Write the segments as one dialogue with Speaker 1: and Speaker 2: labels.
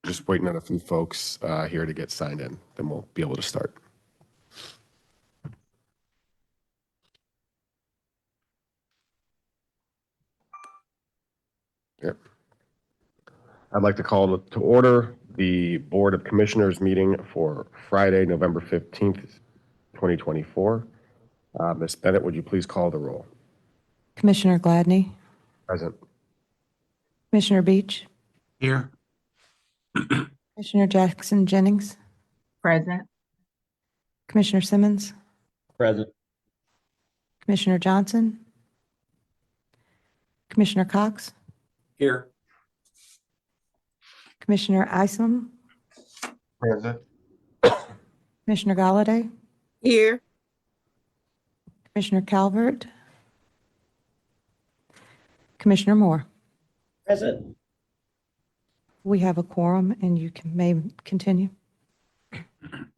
Speaker 1: Just waiting on a few folks here to get signed in. Then we'll be able to start. Yep. I'd like to call to order the Board of Commissioners meeting for Friday, November 15th, 2024. Ms. Bennett, would you please call the roll?
Speaker 2: Commissioner Gladney,
Speaker 1: Present.
Speaker 2: Commissioner Beach,
Speaker 3: Here.
Speaker 2: Commissioner Jackson Jennings,
Speaker 4: Present.
Speaker 2: Commissioner Simmons,
Speaker 3: Present.
Speaker 2: Commissioner Johnson, Commissioner Cox,
Speaker 3: Here.
Speaker 2: Commissioner Isom,
Speaker 3: Present.
Speaker 2: Commissioner Galladay,
Speaker 4: Here.
Speaker 2: Commissioner Calvert, Commissioner Moore.
Speaker 3: Present.
Speaker 2: We have a quorum and you may continue.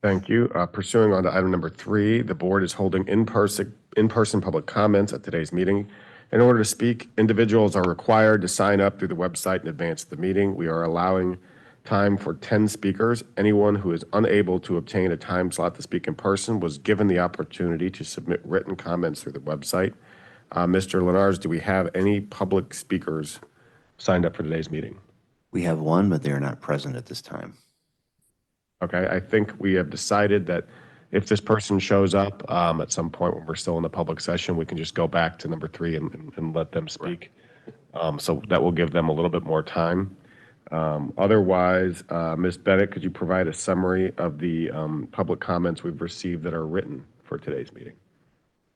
Speaker 1: Thank you. Pursuing on to item number 3, the board is holding in-person public comments at today's meeting. In order to speak, individuals are required to sign up through the website in advance of the meeting. We are allowing time for 10 speakers. Anyone who is unable to obtain a time slot to speak in person was given the opportunity to submit written comments through the website. Mr. Lenars, do we have any public speakers signed up for today's meeting?
Speaker 5: We have one, but they are not present at this time.
Speaker 1: Okay, I think we have decided that if this person shows up at some point when we're still in the public session, we can just go back to number 3 and let them speak. So that will give them a little bit more time. Otherwise, Ms. Bennett, could you provide a summary of the public comments we've received that are written for today's meeting?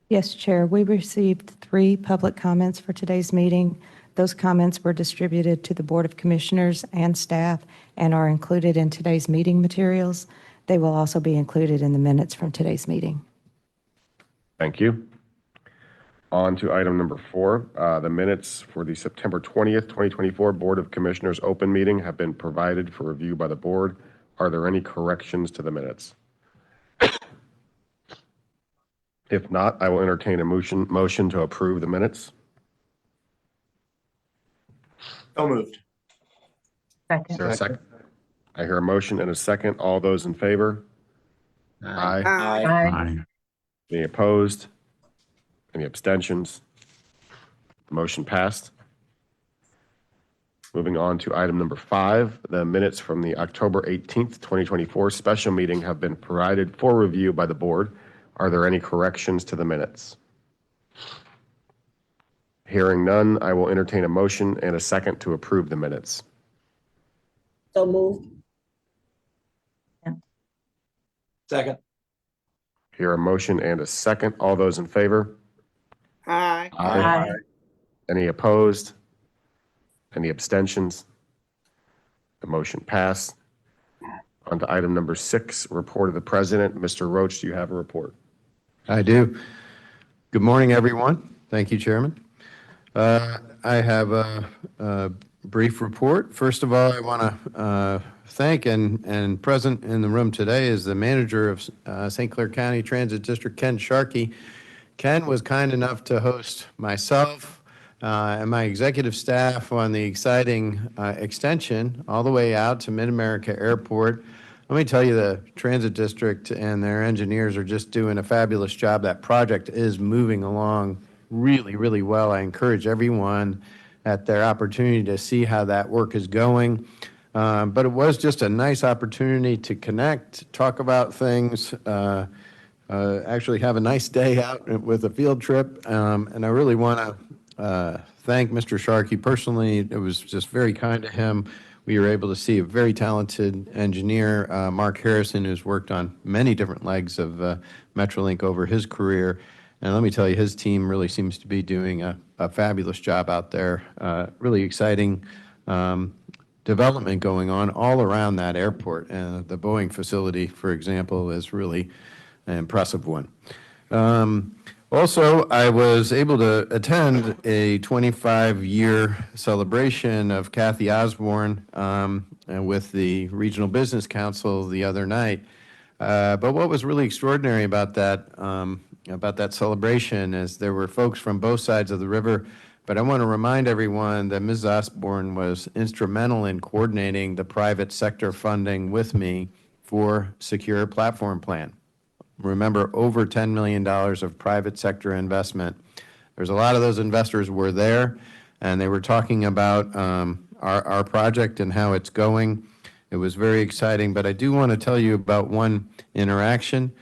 Speaker 2: Yes, Chair. We received 3 public comments for today's meeting. Those comments were distributed to the Board of Commissioners and staff and are included in today's meeting materials. They will also be included in the minutes from today's meeting.
Speaker 1: Thank you. On to item number 4. The minutes for the September 20th, 2024 Board of Commissioners open meeting have been provided for review by the board. Are there any corrections to the minutes? If not, I will entertain a motion to approve the minutes.
Speaker 3: So moved.
Speaker 1: Is there a second? I hear a motion and a second. All those in favor? Aye.
Speaker 4: Aye.
Speaker 1: Any opposed? Any abstentions? The motion passed. Moving on to item number 5, the minutes from the October 18th, 2024 special meeting have been provided for review by the board. Are there any corrections to the minutes? Hearing none, I will entertain a motion and a second to approve the minutes.
Speaker 4: So moved.
Speaker 3: Second.
Speaker 1: Hear a motion and a second. All those in favor?
Speaker 4: Aye.
Speaker 1: Aye. Any opposed? Any abstentions? The motion passed. On to item number 6, report of the president. Mr. Roach, do you have a report?
Speaker 6: I do. Good morning, everyone. Thank you, Chairman. I have a brief report. First of all, I want to thank and present in the room today is the manager of St. Clair County Transit District, Ken Sharkey. Ken was kind enough to host myself and my executive staff on the exciting extension all the way out to Mid-America Airport. Let me tell you, the Transit District and their engineers are just doing a fabulous job. That project is moving along really, really well. I encourage everyone at their opportunity to see how that work is going. But it was just a nice opportunity to connect, talk about things, actually have a nice day out with a field trip. And I really want to thank Mr. Sharkey personally. It was just very kind to him. We were able to see a very talented engineer, Mark Harrison, who's worked on many different legs of Metrolink over his career. And let me tell you, his team really seems to be doing a fabulous job out there. Really exciting development going on all around that airport. And the Boeing facility, for example, is really an impressive one. Also, I was able to attend a 25-year celebration of Kathy Osborne with the Regional Business Council the other night. But what was really extraordinary about that celebration is there were folks from both sides of the river But I want to remind everyone that Ms. Osborne was instrumental in coordinating the private sector funding with me for Secure Platform Plan. Remember, over $10 million of private sector investment. There's a lot of those investors were there, and they were talking about our project and how it's going. It was very exciting, but I do want to tell you about one interaction.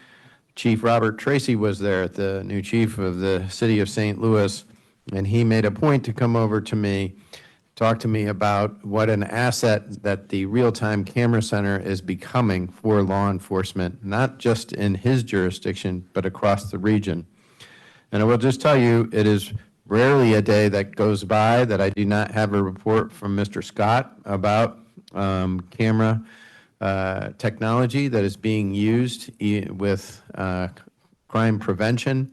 Speaker 6: Chief Robert Tracy was there, the new chief of the city of St. Louis, and he made a point to come over to me, talk to me about what an asset that the real-time camera center is becoming for law enforcement, not just in his jurisdiction, but across the region. And I will just tell you, it is rarely a day that goes by that I do not have a report from Mr. Scott about camera technology that is being used with crime prevention,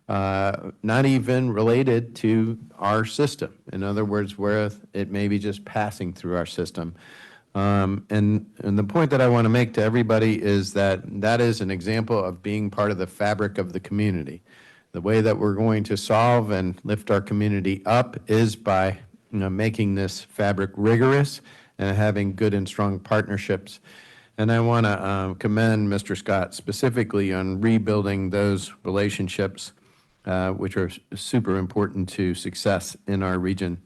Speaker 6: not even related to our system. In other words, where it may be just passing through our system. And the point that I want to make to everybody is that that is an example of being part of the fabric of the community. The way that we're going to solve and lift our community up is by making this fabric rigorous and having good and strong partnerships. And I want to commend Mr. Scott specifically on rebuilding those relationships, which are super important to success in our region.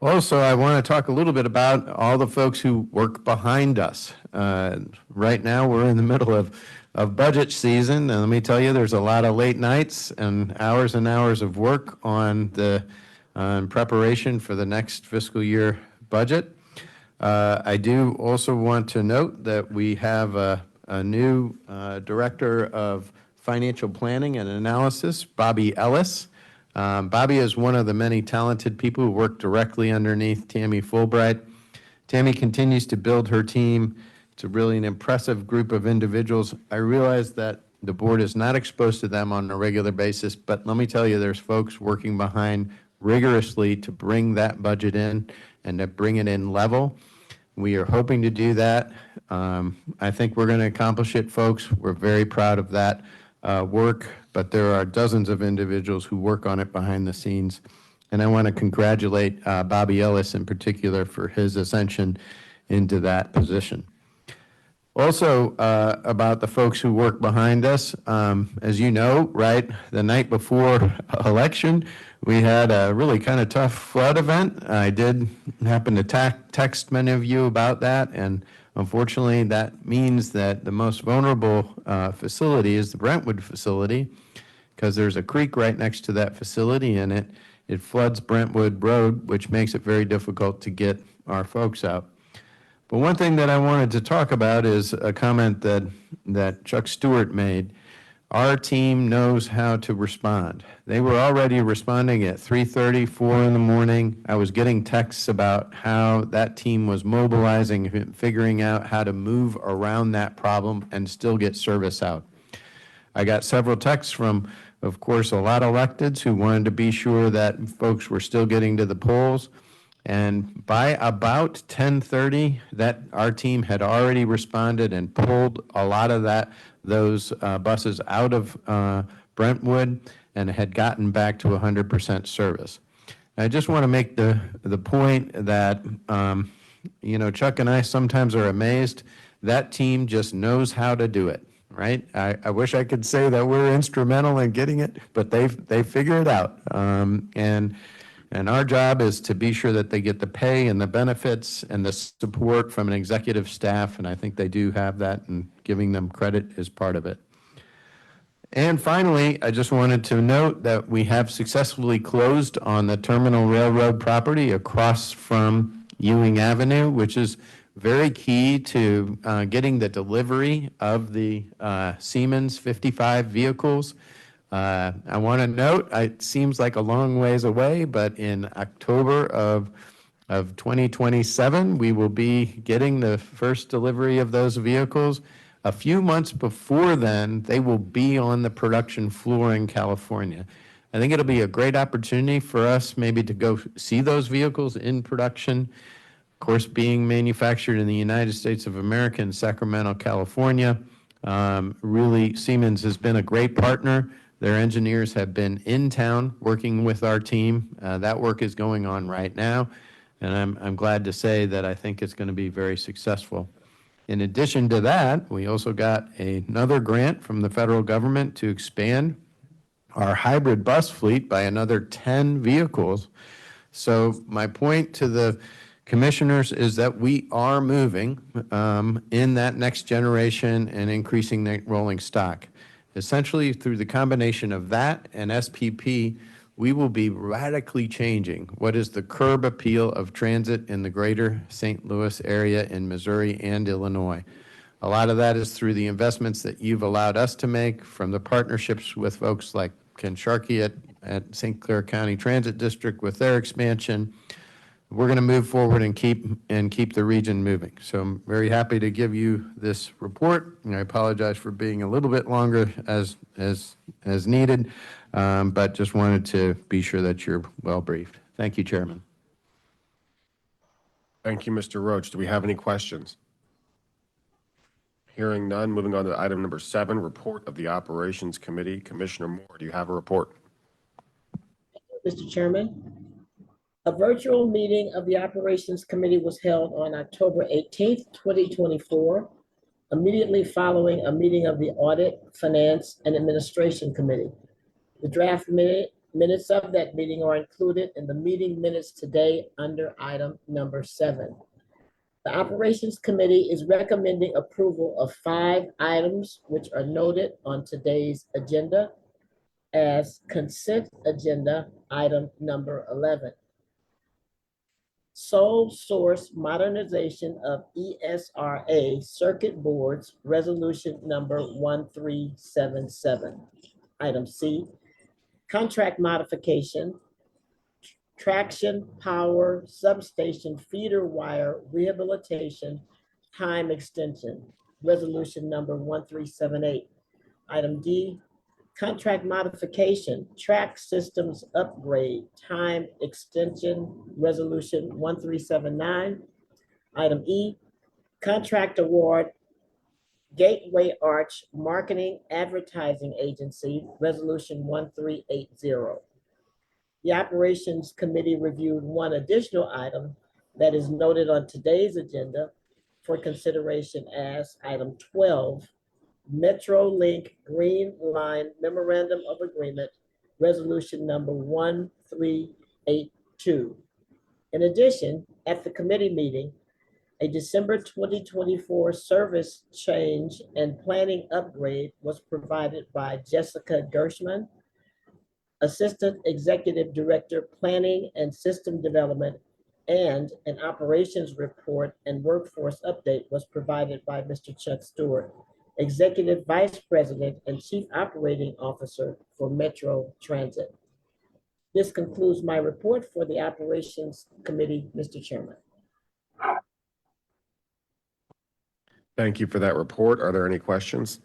Speaker 6: Also, I want to talk a little bit about all the folks who work behind us. Right now, we're in the middle of budget season, and let me tell you, there's a lot of late nights and hours of work on the preparation for the next fiscal year budget. I do also want to note that we have a new director of financial planning and analysis, Bobby Ellis. Bobby is one of the many talented people who work directly underneath Tammy Fulbright. Tammy continues to build her team. It's really an impressive group of individuals. I realize that the board is not exposed to them on a regular basis, but let me tell you, there's folks working behind rigorously to bring that budget in and to bring it in level. We are hoping to do that. I think we're going to accomplish it, folks. We're very proud of that work, but there are dozens of individuals who work on it behind the scenes. And I want to congratulate Bobby Ellis in particular for his ascension into that position. Also, about the folks who work behind us, as you know, right, the night before election, we had a really kind of tough flood event. I did happen to text many of you about that, and unfortunately, that means that the most vulnerable facility is the Brentwood facility, because there's a creek right next to that facility, and it floods Brentwood Road, which makes it very difficult to get our folks out. But one thing that I wanted to talk about is a comment that Chuck Stewart made. Our team knows how to respond. They were already responding at 3:30, 4 in the morning. I was getting texts about how that team was mobilizing, figuring out how to move around that problem and still get service out. I got several texts from, of course, a lot of electeds who wanted to be sure that folks were still getting to the polls. And by about 10:30, that our team had already responded and pulled a lot of those buses out of Brentwood and had gotten back to 100% service. I just want to make the point that Chuck and I sometimes are amazed. That team just knows how to do it, right? I wish I could say that we're instrumental in getting it, but they figure it out. And our job is to be sure that they get the pay and the benefits and the support from an executive staff, and I think they do have that, and giving them credit is part of it. And finally, I just wanted to note that we have successfully closed on the Terminal Railroad property across from Ewing Avenue, which is very key to getting the delivery of the Siemens 55 vehicles. I want to note, it seems like a long ways away, but in October of 2027, we will be getting the first delivery of those vehicles. A few months before then, they will be on the production floor in California. I think it'll be a great opportunity for us maybe to go see those vehicles in production. Of course, being manufactured in the United States of America in Sacramento, California, really Siemens has been a great partner. Their engineers have been in town working with our team. That work is going on right now, and I'm glad to say that I think it's going to be very successful. In addition to that, we also got another grant from the federal government to expand our hybrid bus fleet by another 10 vehicles. So my point to the commissioners is that we are moving in that next generation and increasing the rolling stock. Essentially, through the combination of that and SPP, we will be radically changing what is the curb appeal of transit in the greater St. Louis area in Missouri and Illinois. A lot of that is through the investments that you've allowed us to make, from the partnerships with folks like Ken Sharkey at St. Clair County Transit District with their expansion. We're going to move forward and keep the region moving. So I'm very happy to give you this report, and I apologize for being a little bit longer as needed, but just wanted to be sure that you're well briefed. Thank you, Chairman.
Speaker 1: Thank you, Mr. Roach. Do we have any questions? Hearing none, moving on to item number 7, report of the Operations Committee. Commissioner Moore, do you have a report?
Speaker 4: Mr. Chairman, a virtual meeting of the Operations Committee was held on October 18th, 2024, immediately following a meeting of the Audit, Finance, and Administration Committee. The draft minutes of that meeting are included in the meeting minutes today under item number 7. The Operations Committee is recommending approval of 5 items which are noted on today's agenda as consent agenda item number 11. Sole source modernization of ESRA circuit boards, resolution number 1377. Item C, contract modification, traction power substation feeder wire rehabilitation time extension, resolution number 1378. Item D, contract modification, track systems upgrade, time extension, resolution 1379. Item E, contract award, Gateway Arch Marketing Advertising Agency, resolution 1380. The Operations Committee reviewed one additional item that is noted on today's agenda for consideration as item 12, MetroLink Green Line Memorandum of Agreement, resolution number 1382. In addition, at the committee meeting, a December 2024 service change and planning upgrade was provided by Jessica Gershman, Assistant Executive Director, Planning and System Development, and an operations report and workforce update was provided by Mr. Chuck Stewart, Executive Vice President and Chief Operating Officer for Metro Transit. This concludes my report for the Operations Committee, Mr. Chairman.
Speaker 1: Thank you for that report. Are there any questions?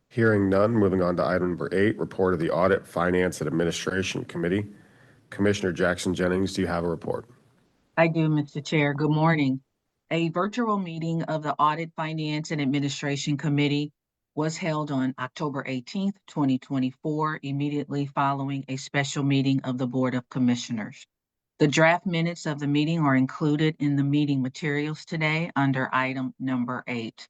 Speaker 1: Hearing none, moving on to item number 8, report of the Audit, Finance, and Administration Committee. Commissioner Jackson Jennings, do you have a report?
Speaker 7: I do, Mr. Chair. Good morning. A virtual meeting of the Audit, Finance, and Administration Committee was held on October 18th, 2024, immediately following a special meeting of the Board of Commissioners. The draft minutes of the meeting are included in the meeting materials today under item number 8.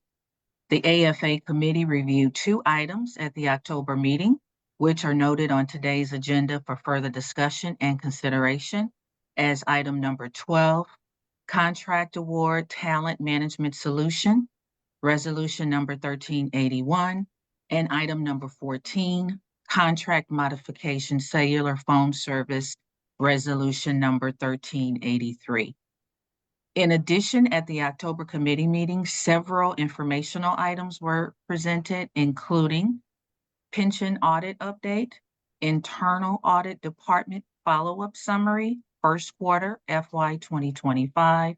Speaker 7: The AFA Committee reviewed 2 items at the October meeting, which are noted on today's agenda for further discussion and consideration as item number 12, Contract Award Talent Management Solution, resolution number 1381, and item number 14, Contract Modification Cellular Phone Service, resolution number 1383. In addition, at the October committee meeting, several informational items were presented, including pension audit update, internal audit department follow-up summary, first quarter FY 2025,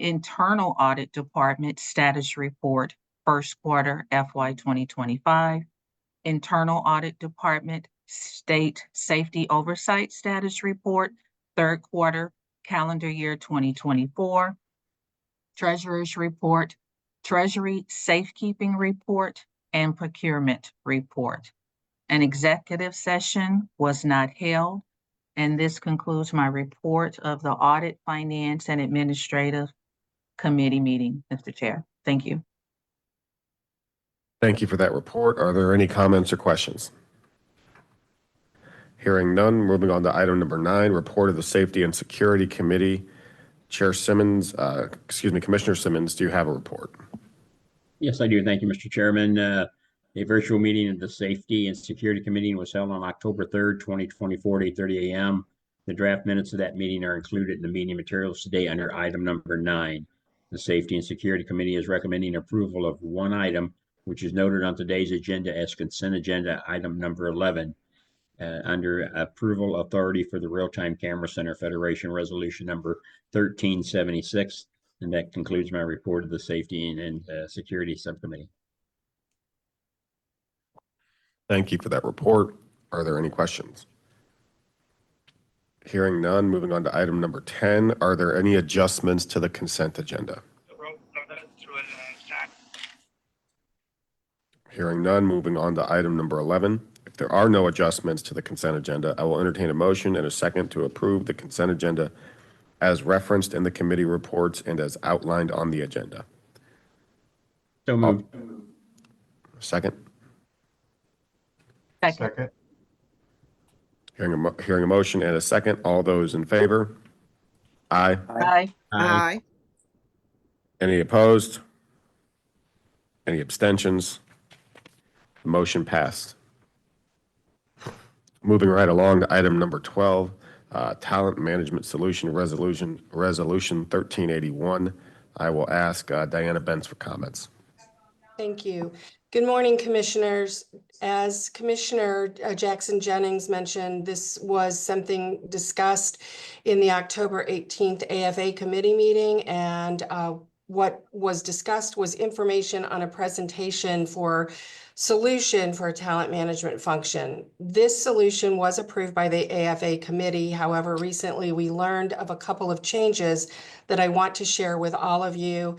Speaker 7: internal audit department status report, first quarter FY 2025, internal audit department state safety oversight status report, third quarter calendar year 2024, treasurer's report, treasury safekeeping report, and procurement report. An executive session was not held, and this concludes my report of the Audit, Finance, and Administrative Committee meeting, Mr. Chair. Thank you.
Speaker 1: Thank you for that report. Are there any comments or questions? Hearing none, moving on to item number 9, report of the Safety and Security Committee. Chair Simmons, Commissioner Simmons, do you have a report?
Speaker 8: Yes, I do. Thank you, Mr. Chairman. A virtual meeting of the Safety and Security Committee was held on October 3rd, 2024 at 8:30 a.m. The draft minutes of that meeting are included in the meeting materials today under item number 9. The Safety and Security Committee is recommending approval of one item, which is noted on today's agenda as consent agenda item number 11. Under approval authority for the Real-Time Camera Center Federation Resolution number 1376. And that concludes my report of the Safety and Security Subcommittee.
Speaker 1: Thank you for that report. Are there any questions? Hearing none, moving on to item number 10. Are there any adjustments to the consent agenda? Hearing none, moving on to item number 11. If there are no adjustments to the consent agenda, I will entertain a motion and a second to approve the consent agenda as referenced in the committee reports and as outlined on the agenda.
Speaker 8: So moved.
Speaker 1: Second?
Speaker 7: Second.
Speaker 1: Hearing a motion and a second. All those in favor? Aye.
Speaker 7: Aye.
Speaker 8: Aye.
Speaker 1: Any opposed? Any abstentions? The motion passed. Moving right along to item number 12, Talent Management Solution Resolution 1381. I will ask Diana Benz for comments.
Speaker 9: Thank you. Good morning, Commissioners. As Commissioner Jackson Jennings mentioned, this was something discussed in the October 18th AFA committee meeting, and what was discussed was information on a presentation for solution for a talent management function. This solution was approved by the AFA committee. However, recently we learned of a couple of changes that I want to share with all of you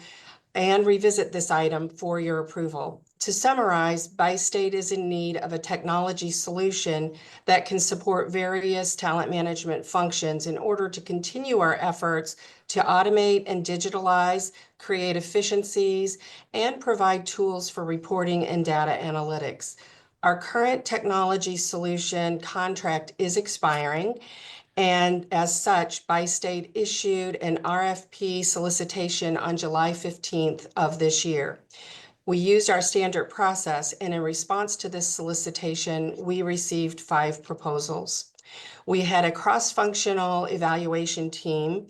Speaker 9: and revisit this item for your approval. To summarize, Bi-State is in need of a technology solution that can support various talent management functions in order to continue our efforts to automate and digitalize, create efficiencies, and provide tools for reporting and data analytics. Our current technology solution contract is expiring, and as such, Bi-State issued an RFP solicitation on July 15th of this year. We used our standard process, and in response to this solicitation, we received 5 proposals. We had a cross-functional evaluation team,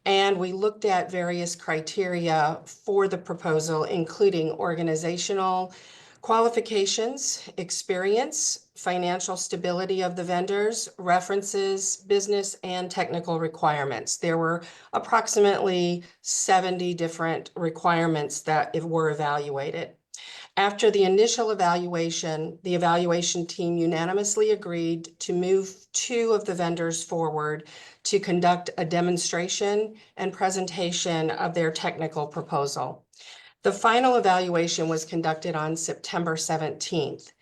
Speaker 9: and we looked at various criteria for the proposal, including organizational qualifications, experience, financial stability of the vendors, references, business and technical requirements. There were approximately 70 different requirements that were evaluated. After the initial evaluation, the evaluation team unanimously agreed to move 2 of the vendors forward to conduct a demonstration and presentation of their technical proposal. The final evaluation was conducted on September 17th.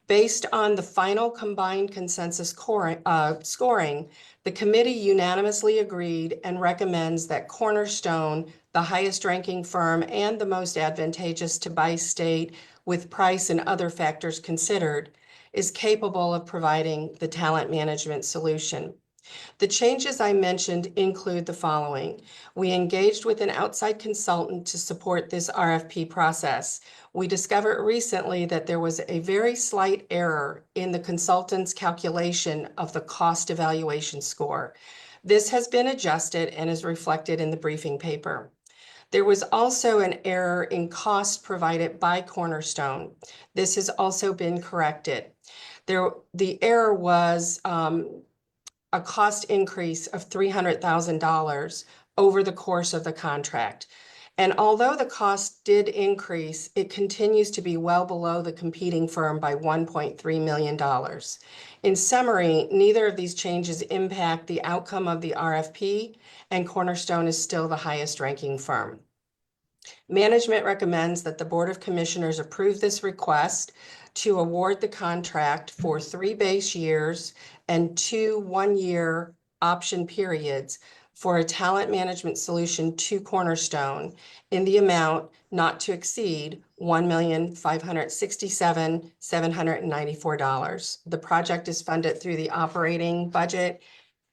Speaker 9: Based on the final combined consensus scoring, the committee unanimously agreed and recommends that Cornerstone, the highest ranking firm and the most advantageous to Bi-State with price and other factors considered, is capable of providing the talent management solution. The changes I mentioned include the following. We engaged with an outside consultant to support this RFP process. We discovered recently that there was a very slight error in the consultant's calculation of the cost evaluation score. This has been adjusted and is reflected in the briefing paper. There was also an error in cost provided by Cornerstone. This has also been corrected. The error was a cost increase of $300,000 over the course of the contract. And although the cost did increase, it continues to be well below the competing firm by $1.3 million. In summary, neither of these changes impact the outcome of the RFP, and Cornerstone is still the highest ranking firm. Management recommends that the Board of Commissioners approve this request to award the contract for 3 base years and 2 one-year option periods for a talent management solution to Cornerstone in the amount not to exceed $1,567,794. The project is funded through the operating budget,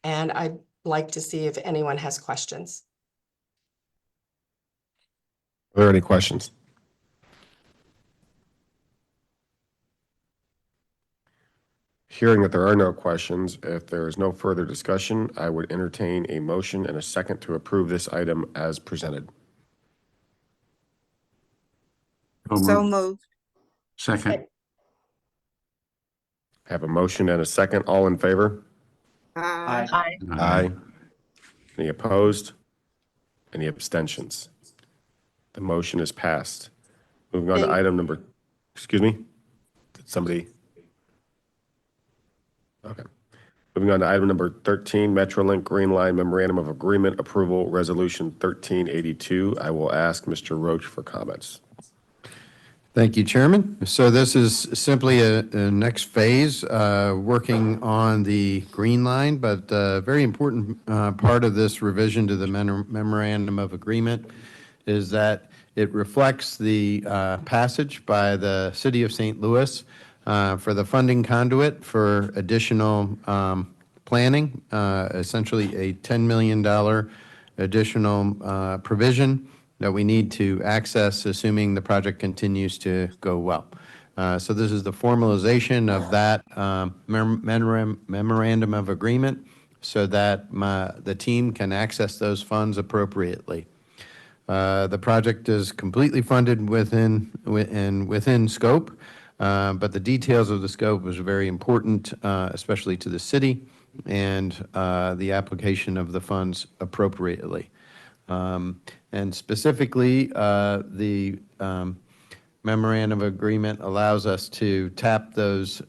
Speaker 9: and I'd like to see if anyone has questions.
Speaker 1: Are there any questions? Hearing that there are no questions, if there is no further discussion, I would entertain a motion and a second to approve this item as presented.
Speaker 10: So moved.
Speaker 3: Second.
Speaker 1: I have a motion and a second. All in favor?
Speaker 10: Aye.
Speaker 7: Aye.
Speaker 1: Aye. Any opposed? Any abstentions? The motion is passed. Moving on to
Speaker 9: Thank-
Speaker 1: item number, excuse me? Did somebody? Okay. Moving on to item number 13, Metrolink Green Line Memorandum of Agreement Approval, Resolution 1382. I will ask Mr. Roach for comments.
Speaker 6: Thank you, Chairman. So this is simply a next phase, working on the Green Line, but a very important part of this revision to the memorandum of agreement is that it reflects the passage by the City of St. Louis for the funding conduit for additional planning, essentially a $10 million additional provision that we need to access, assuming the project continues to go well. So this is the formalization of that memorandum of agreement so that the team can access those funds appropriately. The project is completely funded within scope, but the details of the scope was very important, especially to the city, and the application of the funds appropriately. And specifically, the memorandum of agreement allows us to tap those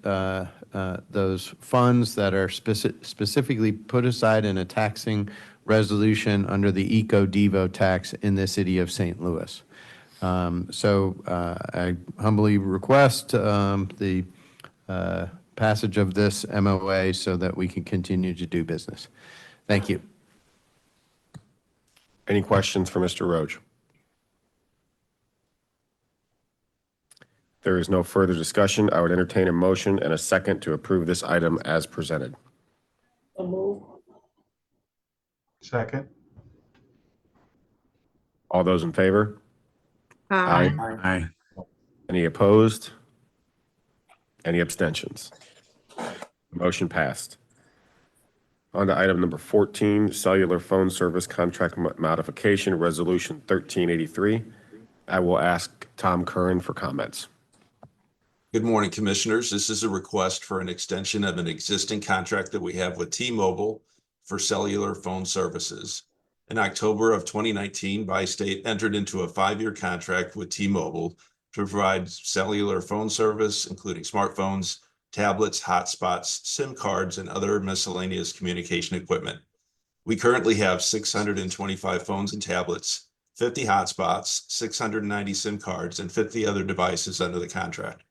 Speaker 6: funds that are specifically put aside in a taxing resolution under the Eco-Devo tax in the city of St. Louis. So I humbly request the passage of this MOA so that we can continue to do business. Thank you.
Speaker 1: Any questions for Mr. Roach? There is no further discussion. I would entertain a motion and a second to approve this item as presented.
Speaker 4: So move.
Speaker 3: Second.
Speaker 1: All those in favor?
Speaker 10: Aye.
Speaker 3: Aye.
Speaker 1: Any opposed? Any abstentions? Motion passed. On to item number 14, Cellular Phone Service Contract Modification, Resolution 1383. I will ask Tom Curran for comments.
Speaker 11: Good morning, Commissioners. This is a request for an extension of an existing contract that we have with T-Mobile for cellular phone services. In October of 2019, Bi-State entered into a 5-year contract with T-Mobile to provide cellular phone service, including smartphones, tablets, hotspots, SIM cards, and other miscellaneous communication equipment. We currently have 625 phones and tablets, 50 hotspots, 690 SIM cards, and 50 other devices under the contract.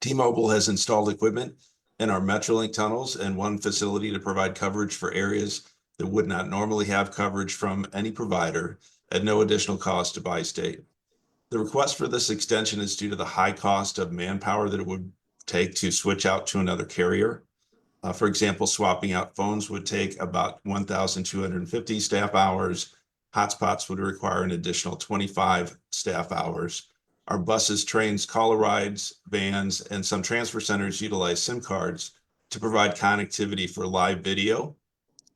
Speaker 11: T-Mobile has installed equipment in our Metrolink tunnels and one facility to provide coverage for areas that would not normally have coverage from any provider at no additional cost to Bi-State. The request for this extension is due to the high cost of manpower that it would take to switch out to another carrier. For example, swapping out phones would take about 1,250 staff hours. Hotspots would require an additional 25 staff hours. Our buses, trains, caller rides, vans, and some transfer centers utilize SIM cards to provide connectivity for live video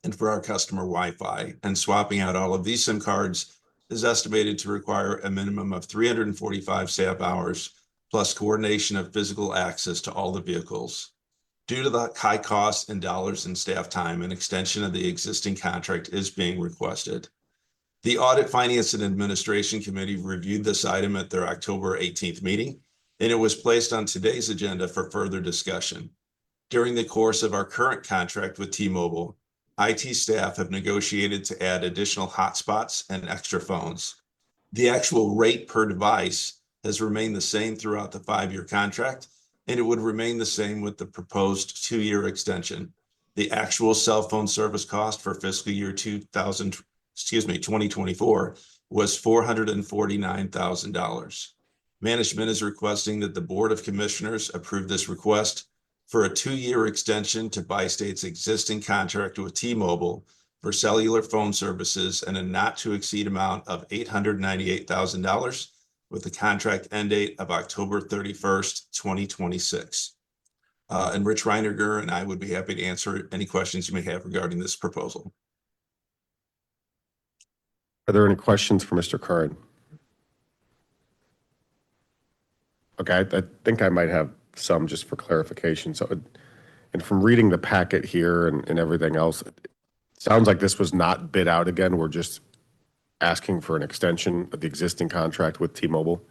Speaker 11: and for our customer Wi-Fi. And swapping out all of these SIM cards is estimated to require a minimum of 345 staff hours, plus coordination of physical access to all the vehicles. Due to the high costs in dollars and staff time, an extension of the existing contract is being requested. The Audit, Finance, and Administration Committee reviewed this item at their October 18th meeting, and it was placed on today's agenda for further discussion. During the course of our current contract with T-Mobile, IT staff have negotiated to add additional hotspots and extra phones. The actual rate per device has remained the same throughout the 5-year contract, and it would remain the same with the proposed 2-year extension. The actual cell phone service cost for fiscal year 2024 was $449,000. Management is requesting that the Board of Commissioners approve this request for a 2-year extension to Bi-State's existing contract with T-Mobile for cellular phone services and a not to exceed amount of $898,000 with the contract end date of October 31st, 2026. And Rich Reiniger and I would be happy to answer any questions you may have regarding this proposal.
Speaker 1: Are there any questions for Mr. Curran? Okay, I think I might have some just for clarification. So, and from reading the packet here and everything else, it sounds like this was not bid out again. We're just asking for an extension of the existing contract with T-Mobile.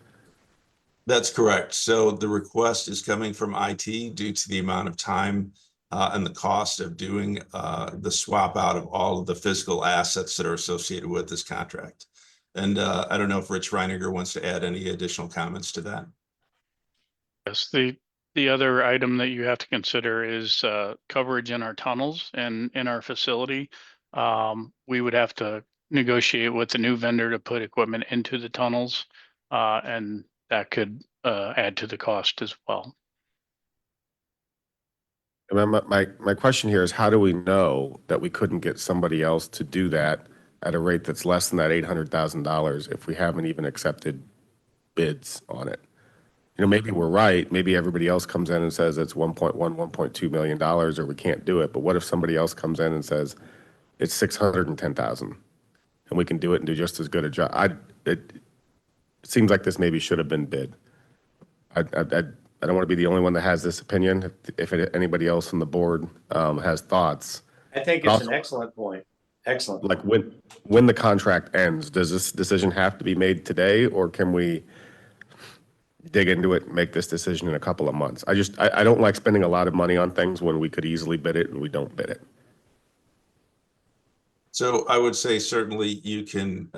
Speaker 11: That's correct. So the request is coming from IT due to the amount of time and the cost of doing the swap out of all of the physical assets that are associated with this contract. And I don't know if Rich Reiniger wants to add any additional comments to that.
Speaker 12: Yes, the other item that you have to consider is coverage in our tunnels and in our facility. We would have to negotiate with the new vendor to put equipment into the tunnels, and that could add to the cost as well.
Speaker 1: And my question here is, how do we know that we couldn't get somebody else to do that at a rate that's less than that $800,000 if we haven't even accepted bids on it? You know, maybe we're right. Maybe everybody else comes in and says it's $1.2 million, or we can't do it. But what if somebody else comes in and says it's $610,000, and we can do it and do just as good a job? It seems like this maybe should have been bid. I don't want to be the only one that has this opinion. If anybody else on the board has thoughts.
Speaker 3: I think it's an excellent point. Excellent.
Speaker 1: Like when the contract ends, does this decision have to be made today, or can we dig into it and make this decision in a couple of months? I don't like spending a lot of money on things when we could easily bid it and we don't bid it.
Speaker 11: So I would say certainly you can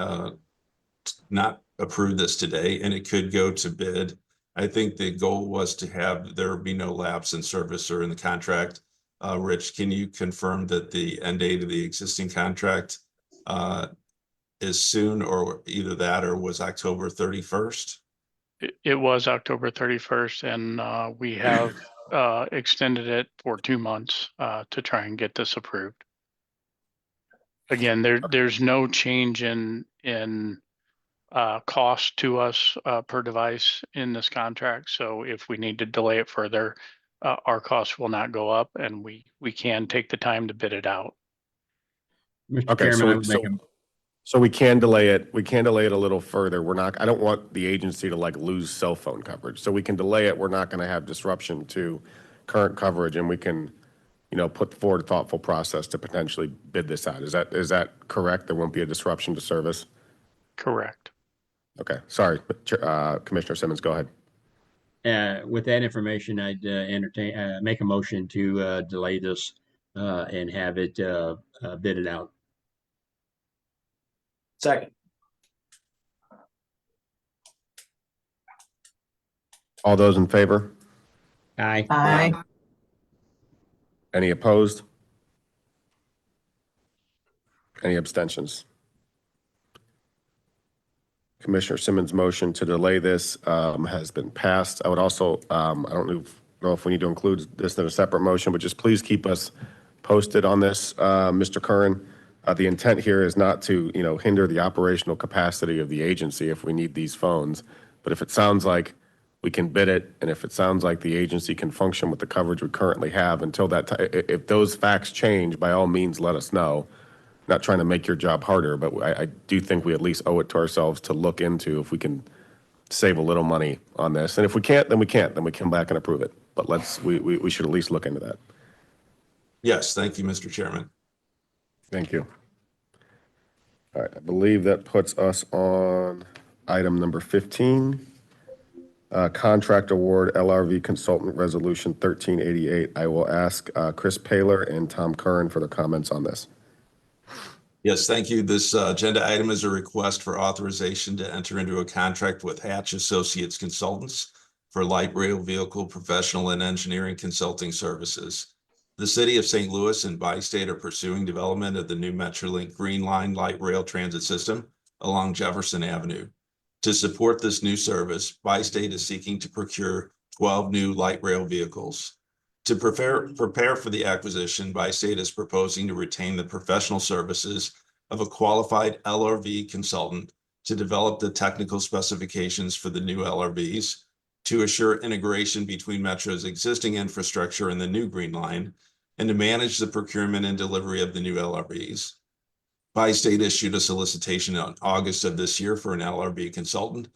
Speaker 11: not approve this today, and it could go to bid. I think the goal was to have there be no lapse in service or in the contract. Rich, can you confirm that the end date of the existing contract is soon, or either that or was October 31st?
Speaker 12: It was October 31st, and we have extended it for 2 months to try and get this approved. Again, there's no change in cost to us per device in this contract. So if we need to delay it further, our costs will not go up, and we can take the time to bid it out.
Speaker 8: Mr.
Speaker 1: Okay,
Speaker 8: Chairman, I would make a
Speaker 1: so we can delay it. We can delay it a little further. I don't want the agency to like lose cell phone coverage. So we can delay it. We're not going to have disruption to current coverage, and we can, you know, put forward a thoughtful process to potentially bid this out. Is that correct? There won't be a disruption to service?
Speaker 12: Correct.
Speaker 1: Okay, sorry, Commissioner Simmons, go ahead.
Speaker 8: with that information, I'd make a motion to delay this and have it bidded out.
Speaker 3: Second.
Speaker 1: All those in favor?
Speaker 8: Aye.
Speaker 10: Aye.
Speaker 1: Any opposed? Any abstentions? Commissioner Simmons' motion to delay this has been passed. I would also, I don't know if we need to include this in a separate motion, but just please keep us posted on this, Mr. Curran. The intent here is not to, hinder the operational capacity of the agency if we need these phones. But if it sounds like we can bid it, and if it sounds like the agency can function with the coverage we currently have until that time, if those facts change, by all means, let us know. Not trying to make your job harder, but I do think we at least owe it to ourselves to look into if we can save a little money on this. And if we can't, then we can't. Then we come back and approve it. But we should at least look into that.
Speaker 11: Yes, thank you, Mr. Chairman.
Speaker 1: Thank you. All right, I believe that puts us on item number 15. Contract award LRV Consultant Resolution 1388. I will ask Chris Paler and Tom Curran for their comments on this.
Speaker 11: Yes, thank you. This agenda item is a request for authorization to enter into a contract with Hatch Associates Consultants for light rail vehicle professional and engineering consulting services. The city of St. Louis and Bi-State are pursuing development of the new Metrolink Green Line light rail transit system along Jefferson Avenue. To support this new service, Bi-State is seeking to procure 12 new light rail vehicles. To prepare for the acquisition, Bi-State is proposing to retain the professional services of a qualified LRV consultant to develop the technical specifications for the new LRVs, to assure integration between Metro's existing infrastructure and the new Green Line, and to manage the procurement and delivery of the new LRVs. Bi-State issued a solicitation in August of this year for an LRV consultant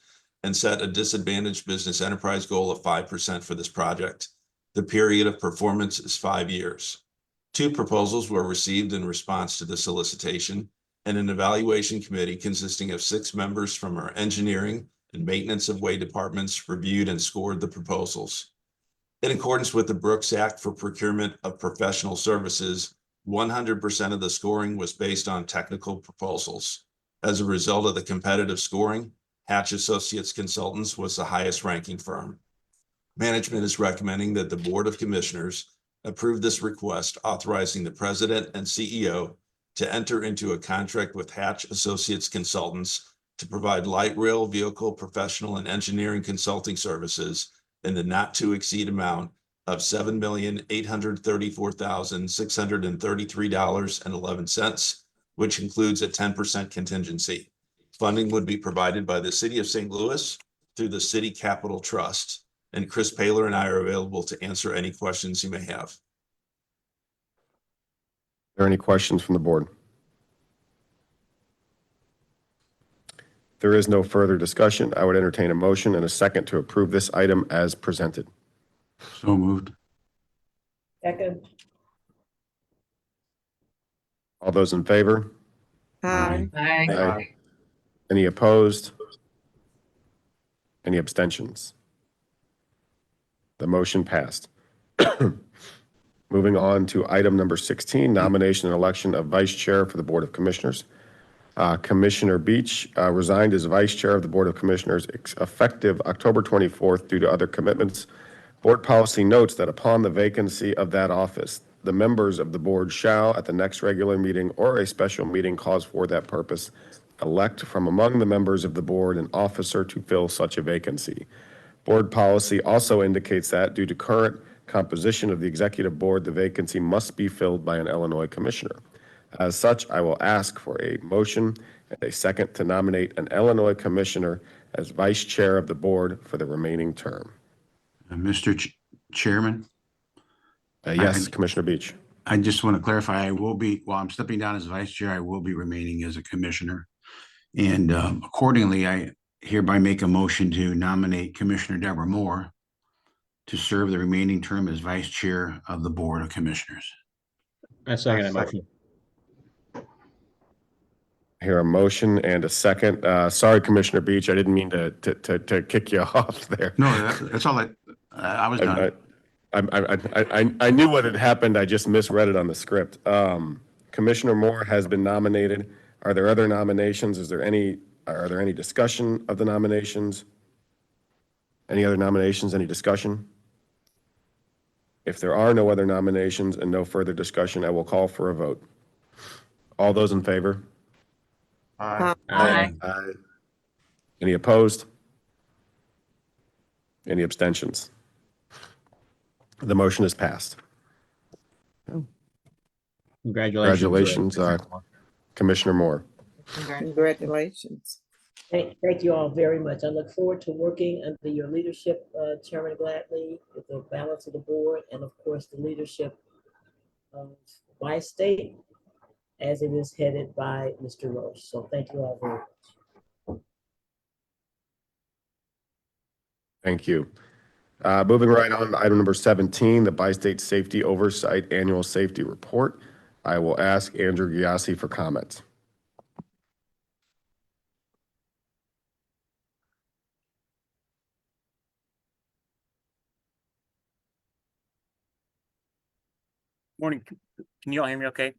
Speaker 11: and set a disadvantaged business enterprise goal of 5% for this project. The period of performance is 5 years. 2 proposals were received in response to the solicitation, and an evaluation committee consisting of 6 members from our engineering and maintenance of way departments reviewed and scored the proposals. In accordance with the Brooks Act for procurement of professional services, 100% of the scoring was based on technical proposals. As a result of the competitive scoring, Hatch Associates Consultants was the highest ranking firm. Management is recommending that the Board of Commissioners approve this request authorizing the President and CEO to enter into a contract with Hatch Associates Consultants to provide light rail vehicle professional and engineering consulting services in the not to exceed amount of $7,834,633.11, which includes a 10% contingency. Funding would be provided by the City of St. Louis through the City Capital Trust, and Chris Paler and I are available to answer any questions you may have.
Speaker 1: Are there any questions from the board? If there is no further discussion, I would entertain a motion and a second to approve this item as presented.
Speaker 13: So moved.
Speaker 4: Second.
Speaker 1: All those in favor?
Speaker 10: Aye.
Speaker 1: Aye. Any opposed? Any abstentions? The motion passed. Moving on to item number 16, nomination and election of vice chair for the Board of Commissioners. Commissioner Beach resigned as vice chair of the Board of Commissioners effective October 24th due to other commitments. Board policy notes that upon the vacancy of that office, the members of the board shall, at the next regular meeting or a special meeting caused for that purpose, elect from among the members of the board an officer to fill such a vacancy. Board policy also indicates that due to current composition of the executive board, the vacancy must be filled by an Illinois commissioner. As such, I will ask for a motion and a second to nominate an Illinois commissioner as vice chair of the board for the remaining term.
Speaker 13: Mr. Chairman?
Speaker 1: Yes, Commissioner Beach.
Speaker 13: I just want to clarify, while I'm stepping down as vice chair, I will be remaining as a commissioner. And accordingly, I hereby make a motion to nominate Commissioner Deborah Moore to serve the remaining term as vice chair of the Board of Commissioners.
Speaker 8: I second that motion.
Speaker 1: I hear a motion and a second. Sorry, Commissioner Beach, I didn't mean to kick you off there.
Speaker 13: No, that's all I was done.
Speaker 1: I knew what had happened. I just misread it on the script. Commissioner Moore has been nominated. Are there other nominations? Are there any discussion of the nominations? Any other nominations? Any discussion? If there are no other nominations and no further discussion, I will call for a vote. All those in favor?
Speaker 10: Aye.
Speaker 7: Aye.
Speaker 1: Aye. Any opposed? Any abstentions? The motion is passed.
Speaker 8: Congratulations.
Speaker 1: Commissioner Moore.
Speaker 10: Congratulations.
Speaker 4: Thank you all very much. I look forward to working under your leadership, Chairman Gladney, with the balance of the board, and of course, the leadership of Bi-State as it is headed by Mr. Roche. So thank you all very much.
Speaker 1: Thank you. Moving right on to item number 17, the Bi-State Safety Oversight Annual Safety Report. I will ask Andrew Giassi for comments.
Speaker 14: Morning. Can you all hear me okay?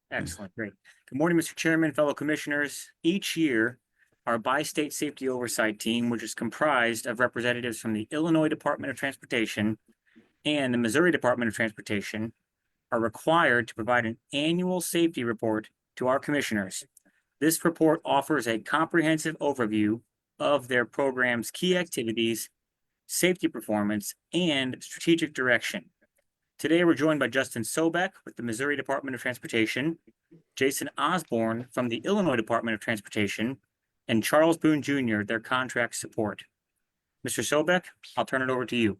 Speaker 14: Excellent, great. Good morning, Mr. Chairman, fellow commissioners. Each year, our Bi-State Safety Oversight Team, which is comprised of representatives from the Illinois Department of Transportation and the Missouri Department of Transportation, are required to provide an annual safety report to our commissioners. This report offers a comprehensive overview of their program's key activities, safety performance, and strategic direction. Today, we're joined by Justin Sobek with the Missouri Department of Transportation, Jason Osborne from the Illinois Department of Transportation, and Charles Boone Jr., their contract support. Mr. Sobek, I'll turn it over to you.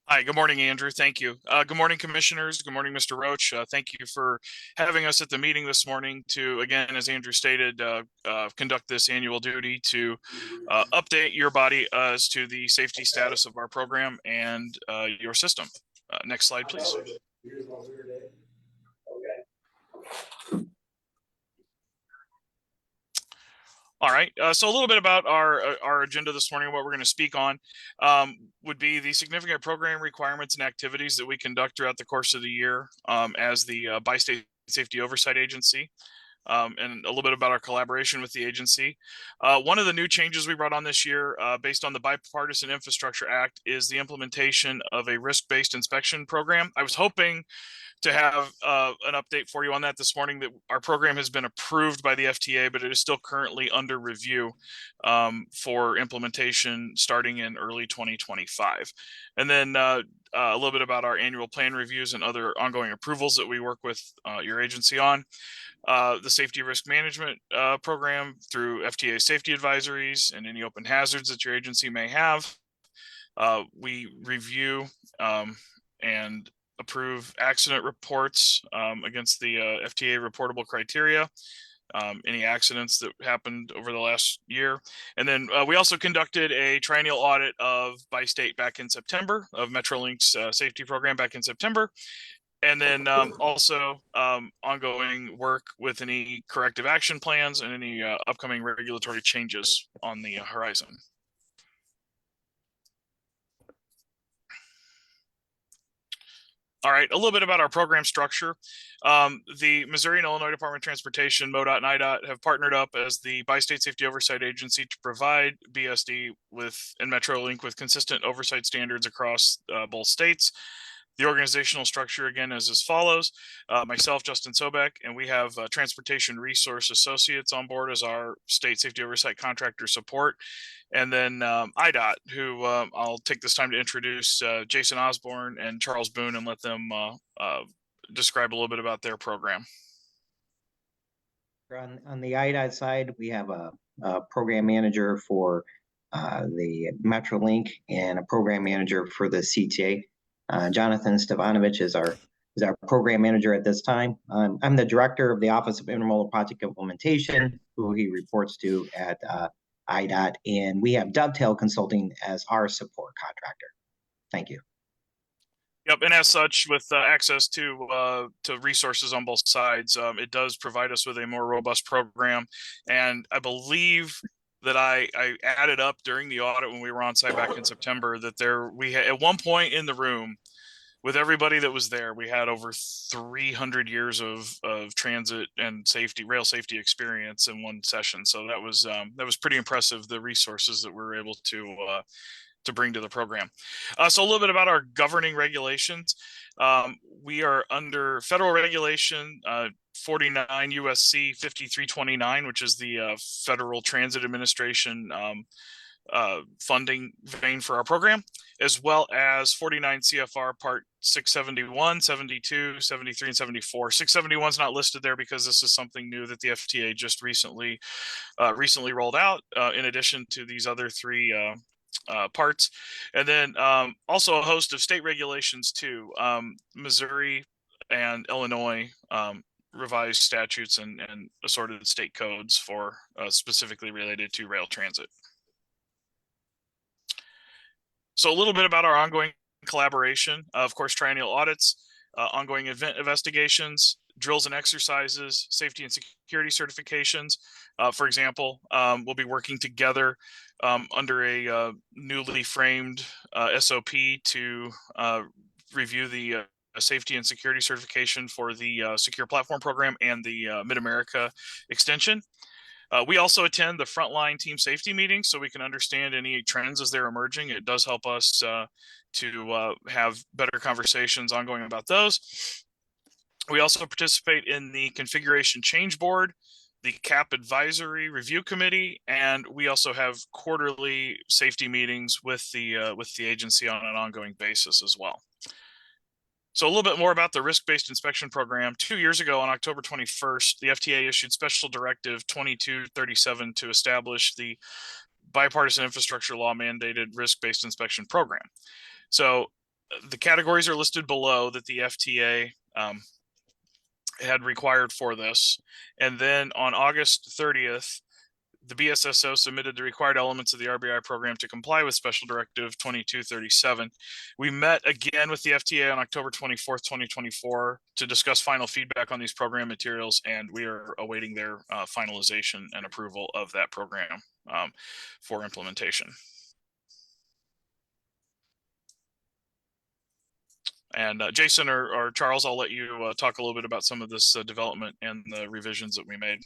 Speaker 15: Hi, good morning, Andrew. Thank you. Good morning, commissioners. Good morning, Mr. Roach. Thank you for having us at the meeting this morning to, again, as Andrew stated, conduct this annual duty to update your body as to the safety status of our program and your system. Next slide, please. All right, so a little bit about our agenda this morning. What we're going to speak on would be the significant program requirements and activities that we conduct throughout the course of the year as the Bi-State Safety Oversight Agency, and a little bit about our collaboration with the agency. One of the new changes we brought on this year based on the Bipartisan Infrastructure Act is the implementation of a risk-based inspection program. I was hoping to have an update for you on that this morning, that our program has been approved by the FTA, but it is still currently under review for implementation starting in early 2025. And then a little bit about our annual plan reviews and other ongoing approvals that we work with your agency on. The safety risk management program through FTA safety advisories and any open hazards that your agency may have. We review and approve accident reports against the FTA reportable criteria, any accidents that happened over the last year. And then we also conducted a triennial audit of Bi-State back in September, of Metrolink's safety program back in September. And then also ongoing work with any corrective action plans and any upcoming regulatory changes on the horizon. All right, a little bit about our program structure. The Missouri and Illinois Department of Transportation, MoDOT and IDOT, have partnered up as the Bi-State Safety Oversight Agency to provide BSD and Metrolink with consistent oversight standards across both states. The organizational structure, again, is as follows. Myself, Justin Sobek, and we have Transportation Resource Associates on board as our state safety oversight contractor support. And then IDOT, who I'll take this time to introduce, Jason Osborne and Charles Boone, and let them describe a little bit about their program.
Speaker 16: On the IDOT side, we have a program manager for the Metrolink and a program manager for the CTA. Jonathan Stavanovich is our program manager at this time. I'm the director of the Office of Intermodal Project Implementation, who he reports to at IDOT, and we have Dovetail Consulting as our support contractor. Thank you.
Speaker 15: Yep, and as such, with access to resources on both sides, it does provide us with a more robust program. And I believe that I added up during the audit when we were on site back in September that we had at one point in the room with everybody that was there, we had over 300 years of transit and rail safety experience in one session. So that was pretty impressive, the resources that we were able to bring to the program. So a little bit about our governing regulations. We are under federal regulation 49 USC 5329, which is the Federal Transit Administration funding vein for our program, as well as 49 CFR Part 671, 72, 73, and 74. 671 is not listed there because this is something new that the FTA just recently rolled out, in addition to these other three parts. And then also a host of state regulations too. Missouri and Illinois revised statutes and assorted state codes for specifically related to rail transit. So a little bit about our ongoing collaboration. Of course, triennial audits, ongoing event investigations, drills and exercises, safety and security certifications. For example, we'll be working together under a newly framed SOP to review the safety and security certification for the Secure Platform Program and the Mid-America Extension. We also attend the frontline team safety meetings so we can understand any trends as they're emerging. It does help us to have better conversations ongoing about those. We also participate in the configuration change board, the CAP advisory review committee, and we also have quarterly safety meetings with the agency on an ongoing basis as well. So a little bit more about the risk-based inspection program. 2 years ago, on October 21st, the FTA issued Special Directive 2237 to establish the bipartisan infrastructure law mandated risk-based inspection program. So the categories are listed below that the FTA had required for this. And then on August 30th, the BSSO submitted the required elements of the RBI program to comply with Special Directive 2237. We met again with the FTA on October 24th, 2024 to discuss final feedback on these program materials, and we are awaiting their finalization and approval of that program for implementation. And Jason or Charles, I'll let you talk a little bit about some of this development and the revisions that we made.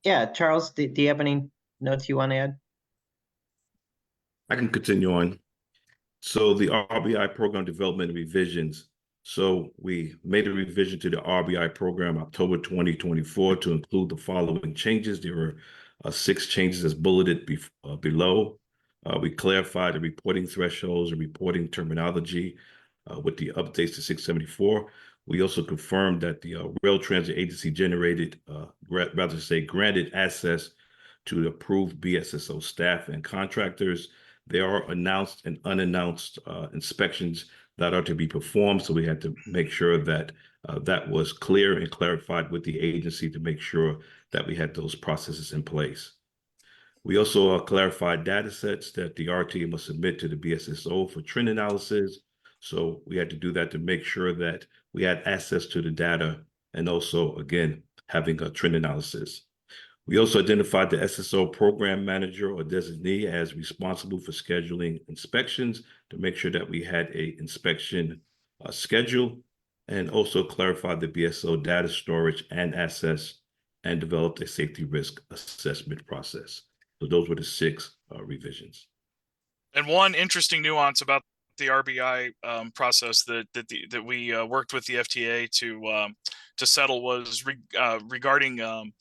Speaker 16: Yeah, Charles, do you have any notes you want to add?
Speaker 17: I can continue on. So the RBI program development revisions. So we made a revision to the RBI program October 2024 to include the following changes. There were 6 changes as bulleted below. We clarified the reporting thresholds and reporting terminology with the updates to 674. We also confirmed that the Rail Transit Agency granted access to the approved BSSO staff and contractors. There are announced and unannounced inspections that are to be performed. So we had to make sure that that was clear and clarified with the agency to make sure that we had those processes in place. We also clarified data sets that the RTA must submit to the BSSO for trend analysis. So we had to do that to make sure that we had access to the data and also, again, having a trend analysis. We also identified the SSO program manager or designee as responsible for scheduling inspections to make sure that we had an inspection schedule, and also clarified the BSO data storage and access and developed a safety risk assessment process. So those were the 6 revisions.
Speaker 15: And one interesting nuance about the RBI process that we worked with the FTA to settle was regarding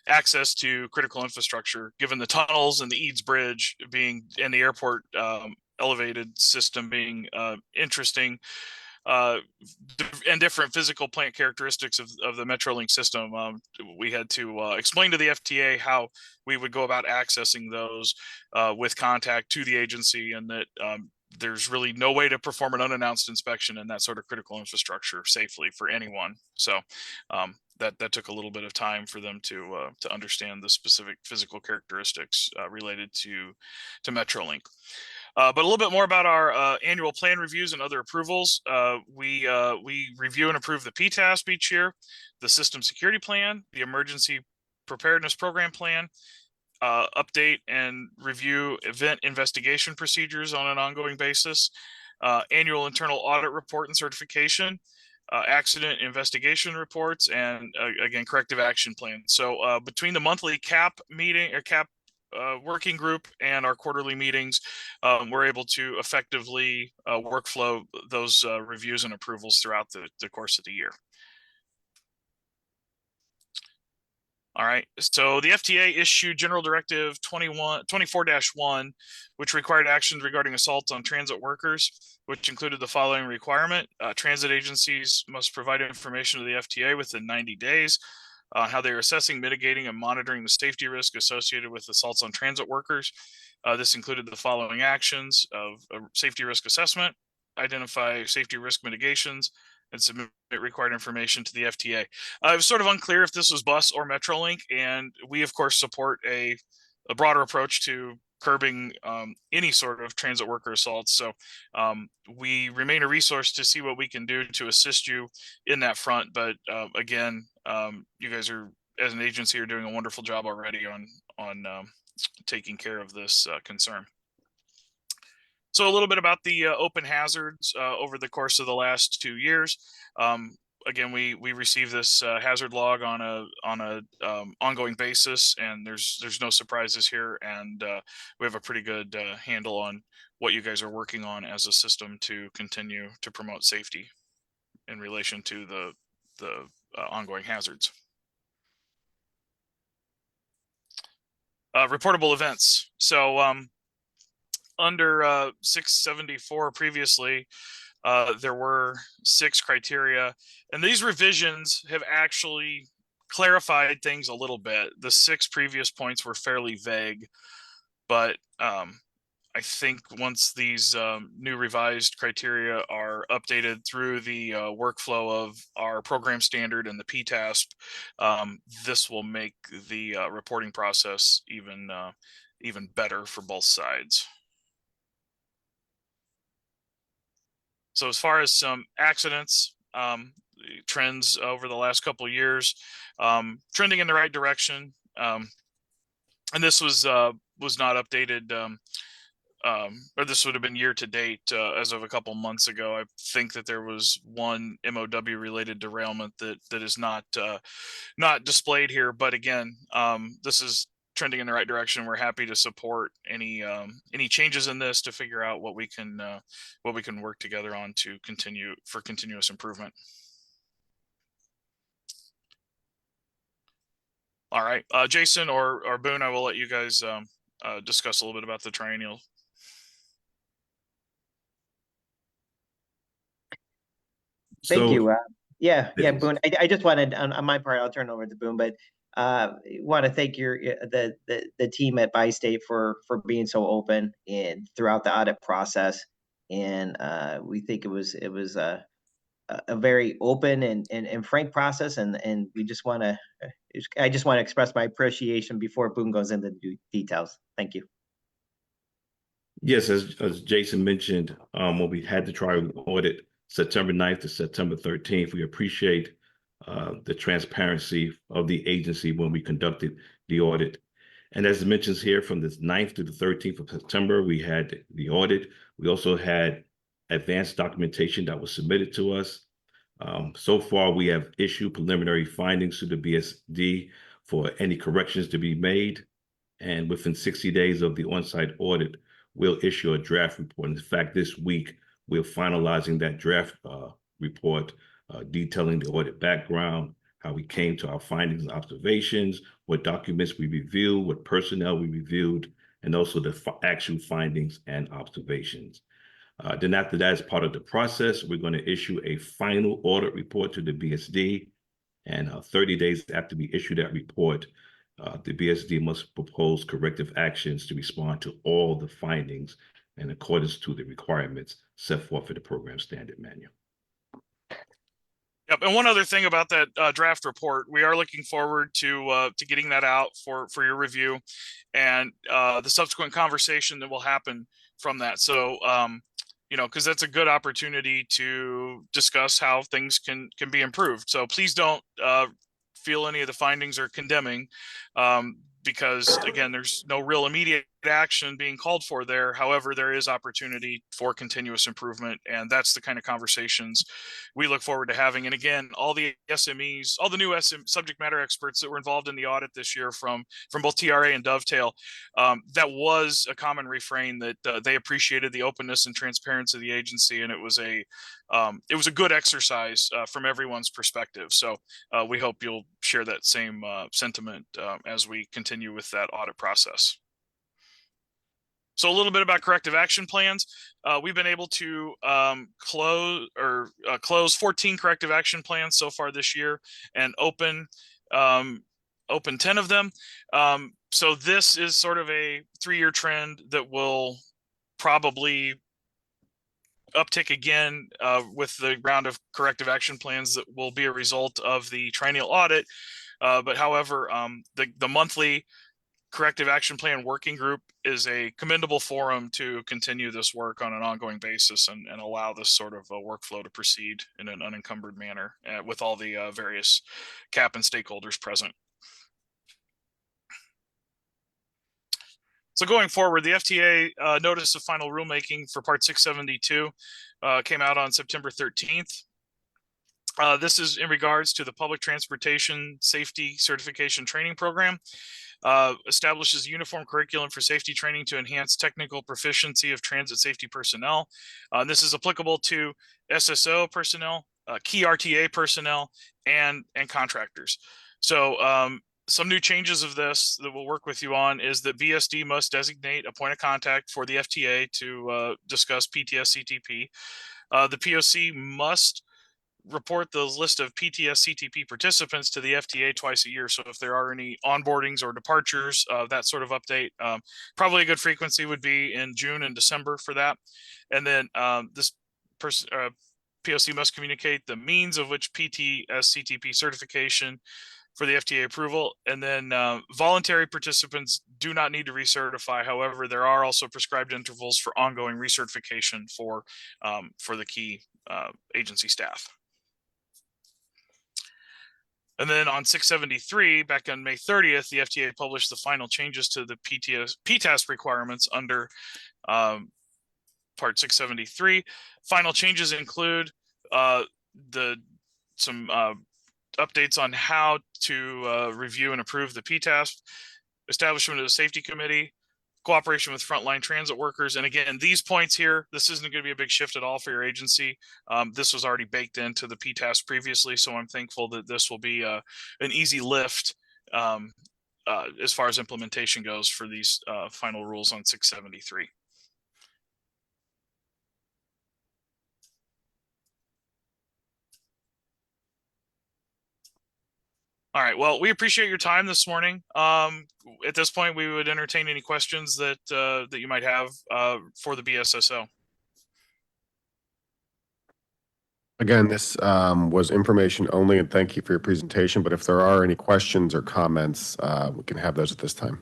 Speaker 15: access to critical infrastructure, given the tunnels and the Eads Bridge being and the airport elevated system being interesting and different physical plant characteristics of the Metrolink system. We had to explain to the FTA how we would go about accessing those with contact to the agency, and that there's really no way to perform an unannounced inspection in that sort of critical infrastructure safely for anyone. So that took a little bit of time for them to understand the specific physical characteristics related to Metrolink. But a little bit more about our annual plan reviews and other approvals. We review and approve the PTASP each year, the system security plan, the emergency preparedness program plan, update and review event investigation procedures on an ongoing basis, annual internal audit report and certification, accident investigation reports, and again, corrective action plan. So between the monthly CAP meeting or CAP working group and our quarterly meetings, we're able to effectively workflow those reviews and approvals throughout the course of the year. All right, so the FTA issued General Directive 24-1, which required actions regarding assaults on transit workers, which included the following requirement. Transit agencies must provide information to the FTA within 90 days on how they are assessing, mitigating, and monitoring the safety risk associated with assaults on transit workers. This included the following actions of a safety risk assessment, identify safety risk mitigations, and submit required information to the FTA. It was sort of unclear if this was bus or Metrolink, and we of course support a broader approach to curbing any sort of transit worker assaults. So we remain a resource to see what we can do to assist you in that front. But again, you guys are, as an agency, are doing a wonderful job already on taking care of this concern. So a little bit about the open hazards over the course of the last 2 years. Again, we received this hazard log on a ongoing basis, and there's no surprises here, and we have a pretty good handle on what you guys are working on as a system to continue to promote safety in relation to the ongoing hazards. Reportable events. So under 674 previously, there were 6 criteria, and these revisions have actually clarified things a little bit. The 6 previous points were fairly vague, but I think once these new revised criteria are updated through the workflow of our program standard and the PTASP, this will make the reporting process even better for both sides. So as far as some accidents, trends over the last couple of years, trending in the right direction. And this was not updated, or this would have been year to date as of a couple months ago. I think that there was one MOW related derailment that is not displayed here. But again, this is trending in the right direction. We're happy to support any changes in this to figure out what we can work together on to continue for continuous improvement. All right, Jason or Boone, I will let you guys discuss a little bit about the triennial.
Speaker 16: Thank you. Yeah, Boone. I just wanted on my part, I'll turn it over to Boone, but want to thank the team at Bi-State for being so open and throughout the audit process, and we think it was a very open and frank process, and we just want to I just want to express my appreciation before Boone goes into the details. Thank you.
Speaker 17: Yes, as Jason mentioned, when we had to try to audit September 9th to September 13th, we appreciate the transparency of the agency when we conducted the audit. And as it mentions here, from the 9th to the 13th of September, we had the audit. We also had advanced documentation that was submitted to us. So far, we have issued preliminary findings to the BSD for any corrections to be made. And within 60 days of the on-site audit, we'll issue a draft report. In fact, this week, we're finalizing that draft report detailing the audit background, how we came to our findings and observations, what documents we reviewed, what personnel we reviewed, and also the actual findings and observations. Then after that, as part of the process, we're going to issue a final audit report to the BSD. And 30 days after we issue that report, the BSD must propose corrective actions to respond to all the findings in accordance to the requirements set forth in the program standard manual.
Speaker 15: Yep, and one other thing about that draft report, we are looking forward to getting that out for your review, and the subsequent conversation that will happen from that. So, you know, because that's a good opportunity to discuss how things can be improved. So please don't feel any of the findings are condemning, because again, there's no real immediate action being called for there. However, there is opportunity for continuous improvement, and that's the kind of conversations we look forward to having. And again, all the SMEs, all the new subject matter experts that were involved in the audit this year from both TRA and Dovetail, that was a common refrain that they appreciated the openness and transparency of the agency, and it was a good exercise from everyone's perspective. So we hope you'll share that same sentiment as we continue with that audit process. So a little bit about corrective action plans. We've been able to close 14 corrective action plans so far this year and open 10 of them. So this is sort of a 3-year trend that will probably uptick again with the round of corrective action plans that will be a result of the triennial audit. But however, the monthly corrective action plan working group is a commendable forum to continue this work on an ongoing basis and allow this sort of a workflow to proceed in an unencumbered manner with all the various CAP and stakeholders present. So going forward, the FTA notice of final rulemaking for Part 672 came out on September 13th. This is in regards to the Public Transportation Safety Certification Training Program. Establishes a uniform curriculum for safety training to enhance technical proficiency of transit safety personnel. This is applicable to SSO personnel, key RTA personnel, and contractors. So some new changes of this that we'll work with you on is that BSD must designate a point of contact for the FTA to discuss PTS CTP. The POC must report the list of PTS CTP participants to the FTA twice a year. So if there are any onboardings or departures, that sort of update, probably a good frequency would be in June and December for that. And then this person, POC must communicate the means of which PTS CTP certification for the FTA approval. And then voluntary participants do not need to recertify. However, there are also prescribed intervals for ongoing recertification for the key agency staff. And then on 673, back on May 30th, the FTA published the final changes to the PTAS requirements under Part 673. Final changes include some updates on how to review and approve the PTAS, establishment of a safety committee, cooperation with frontline transit workers. And again, these points here, this isn't going to be a big shift at all for your agency. This was already baked into the PTAS previously, so I'm thankful that this will be an easy lift as far as implementation goes for these final rules on 673. All right. Well, we appreciate your time this morning. At this point, we would entertain any questions that that you might have for the BSSO.
Speaker 1: Again, this was information only, and thank you for your presentation. But if there are any questions or comments, we can have those at this time.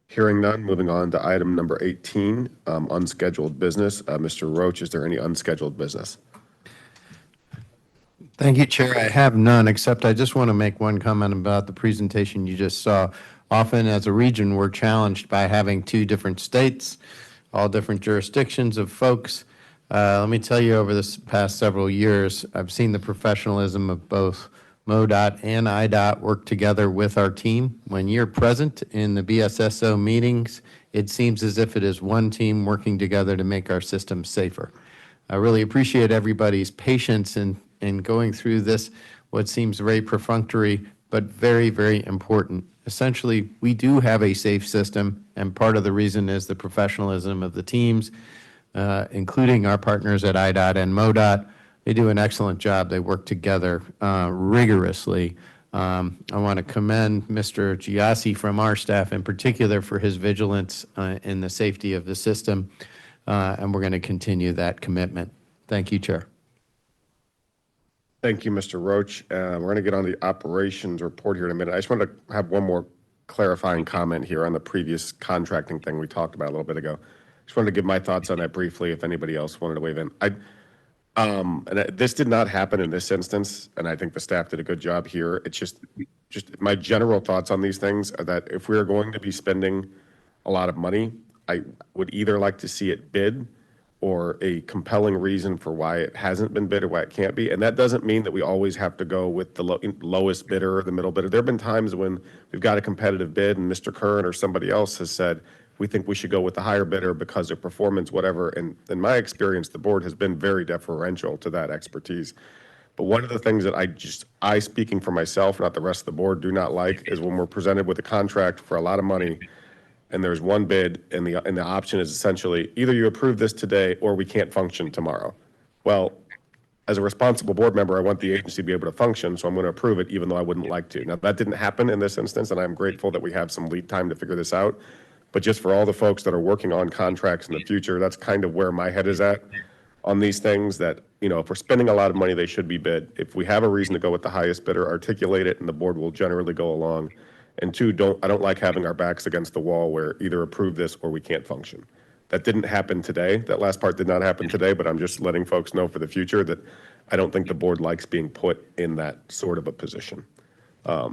Speaker 1: Hearing none, moving on to item number 18, unscheduled business. Mr. Roach, is there any unscheduled business?
Speaker 6: Thank you, Chair. I have none, except I just want to make one comment about the presentation you just saw. Often as a region, we're challenged by having two different states, all different jurisdictions of folks. Let me tell you, over this past several years, I've seen the professionalism of both MoDOT and IDOT work together with our team. When you're present in the BSSO meetings, it seems as if it is one team working together to make our system safer. I really appreciate everybody's patience in going through this, what seems very perfunctory, but very, very important. Essentially, we do have a safe system, and part of the reason is the professionalism of the teams, including our partners at IDOT and MoDOT. They do an excellent job. They work together rigorously. I want to commend Mr. Giassi from our staff in particular for his vigilance in the safety of the system, and we're going to continue that commitment. Thank you, Chair.
Speaker 1: Thank you, Mr. Roach. We're going to get on the operations report here in a minute. I just wanted to have one more clarifying comment here on the previous contracting thing we talked about a little bit ago. Just wanted to give my thoughts on that briefly if anybody else wanted to weigh in. This did not happen in this instance, and I think the staff did a good job here. It's just my general thoughts on these things are that if we are going to be spending a lot of money, I would either like to see it bid or a compelling reason for why it hasn't been bid or why it can't be. And that doesn't mean that we always have to go with the lowest bidder or the middle bidder. There have been times when we've got a competitive bid and Mr. Kern or somebody else has said, we think we should go with the higher bidder because of performance, whatever. And in my experience, the board has been very deferential to that expertise. But one of the things that I speaking for myself, not the rest of the board, do not like is when we're presented with a contract for a lot of money and there's one bid and the option is essentially either you approve this today or we can't function tomorrow. Well, as a responsible board member, I want the agency to be able to function, so I'm going to approve it even though I wouldn't like to. Now, that didn't happen in this instance, and I'm grateful that we have some lead time to figure this out. But just for all the folks that are working on contracts in the future, that's kind of where my head is at on these things, that, you know, if we're spending a lot of money, they should be bid. If we have a reason to go with the highest bidder, articulate it, and the board will generally go along. And two, I don't like having our backs against the wall where either approve this or we can't function. That didn't happen today. That last part did not happen today, but I'm just letting folks know for the future that I don't think the board likes being put in that sort of a position.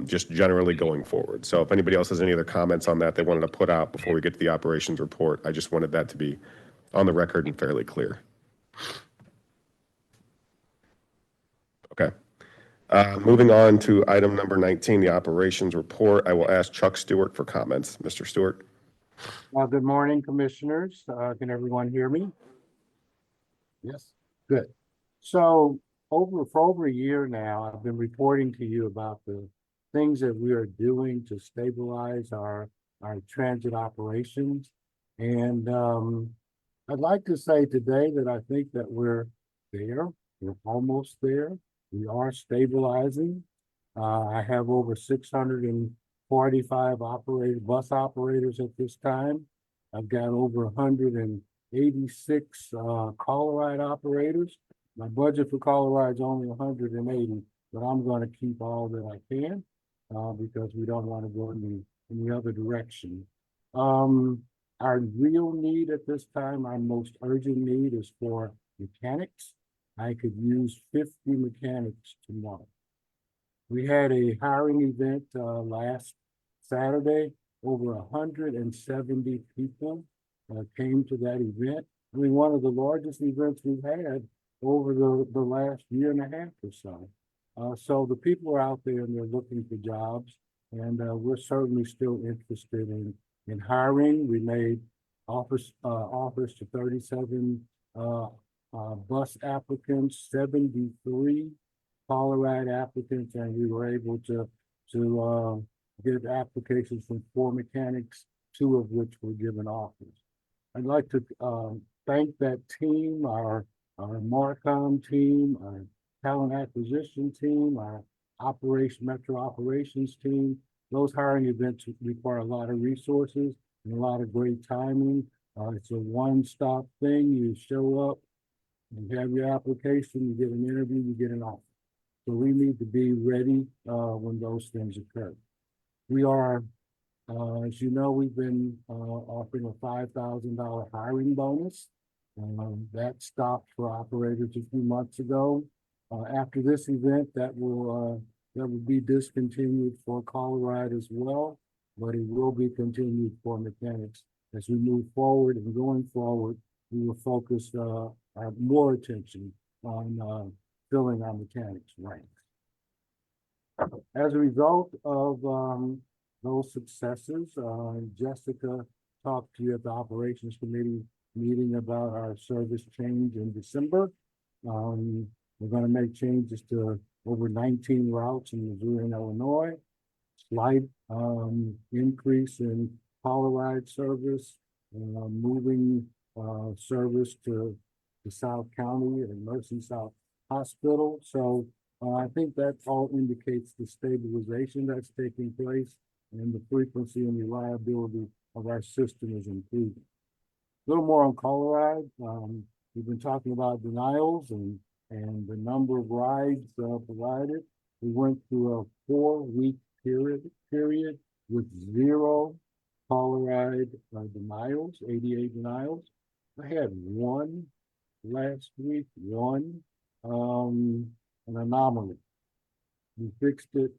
Speaker 1: just generally going forward. So if anybody else has any other comments on that they wanted to put out before we get to the operations report, I just wanted that to be on the record and fairly clear. Okay. Moving on to item number 19, the operations report. I will ask Chuck Stewart for comments. Mr. Stewart.
Speaker 18: Good morning, commissioners. Can everyone hear me? Yes, good. So for over a year now, I've been reporting to you about the things that we are doing to stabilize our transit operations. And I'd like to say today that I think that we're there. We're almost there. We are stabilizing. I have over 645 bus operators at this time. I've got over 186 caller ride operators. My budget for caller ride is only 180, but I'm going to keep all that I can because we don't want to go in the other direction. Our real need at this time, our most urgent need is for mechanics. I could use 50 mechanics tomorrow. We had a hiring event last Saturday. Over 170 people came to that event. I mean, one of the largest events we've had over the last year and a half or so. So the people are out there and they're looking for jobs, and we're certainly still interested in hiring. We made offers to 37 bus applicants, 73 caller ride applicants, and we were able to get applications from 4 mechanics, 2 of which were given offers. I'd like to thank that team, our Marcom team, our talent acquisition team, our metro operations team. Those hiring events require a lot of resources and a lot of great timing. It's a one-stop thing. You show up, you have your application, you get an interview, you get an offer. So we need to be ready when those things occur. We are, as you know, we've been offering a $5,000 hiring bonus. That stopped for operators a few months ago. After this event, that will be discontinued for caller ride as well, but it will be continued for mechanics. As we move forward and going forward, we will focus our more attention on filling our mechanics ranks. As a result of those successes, Jessica talked to you at the operations committee meeting about our service change in December. We're going to make changes to over 19 routes in Missouri and Illinois. Slight increase in caller ride service, moving service to South County and Mercy South Hospital. So I think that all indicates the stabilization that's taking place and the frequency and reliability of our system is improving. A little more on caller ride. We've been talking about denials and the number of rides provided. We went through a 4-week period with 0 caller ride denials, 88 denials. I had 1 last week, 1, an anomaly. We fixed it,